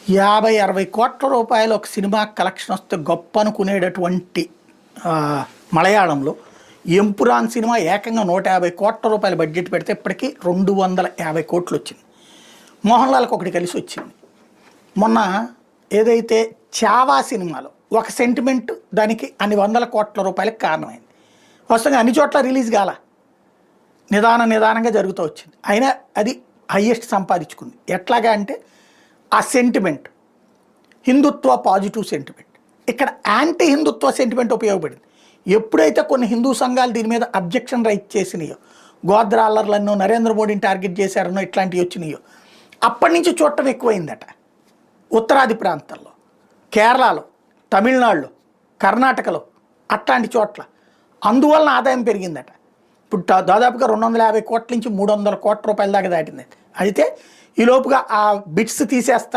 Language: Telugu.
50-60 కోట్ల రూపాయలు ఒక సినిమా కలెక్షన్ వస్తే గొప్ప అనుకునేటటువంటి మలయాళంలో ఎంపురాన్ సినిమా ఏకంగా 150 కోట్ల రూపాయల బడ్జెట్ పెడితే ఇప్పటికీ 250 కోట్లు వచ్చింది. మోహన్ లాల్కి ఒకటి కలిసి వచ్చింది. మొన్న ఏదైతే చావా సినిమాలో ఒక సెంటిమెంట్ దానికి అన్ని వందల కోట్ల రూపాయలకు కారణమైంది. వస్తుగా అన్ని చోట్ల రిలీజ్ కాల, నిదానంగా జరుగుతూ వచ్చింది. అయినా అది హయ్యెస్ట్ సంపాదించుకుంది. ఎట్లాగా అంటే ఆ సెంటిమెంట్ హిందుత్వ పాజిటివ్ సెంటిమెంట్, ఇక్కడ యాంటీ హిందుత్వ సెంటిమెంట్ ఉపయోగపడింది. ఎప్పుడైతే కొన్ని హిందూ సంఘాలు దీని మీద అబ్జెక్షన్ రైట్ చేసినాయో, గోద్రాలర్లన్నో నరేంద్ర మోడీని టార్గెట్ చేశారనో ఇట్లాంటివి వచ్చినాయో, అప్పటి నుంచి చూడటం ఎక్కువైందట. ఉత్తరాది ప్రాంతాల్లో, కేరళలో, తమిళనాడులో, కర్ణాటకలో అట్లాంటి చోట్ల అందువలన ఆదాయం పెరిగిందట. ఇప్పుడు దాదాపుగా 250 కోట్ల నుంచి 300 కోట్ల రూపాయల దాకా దాటింది. అయితే ఈ లోపుగా ఆ బిట్స్ తీసేస్తా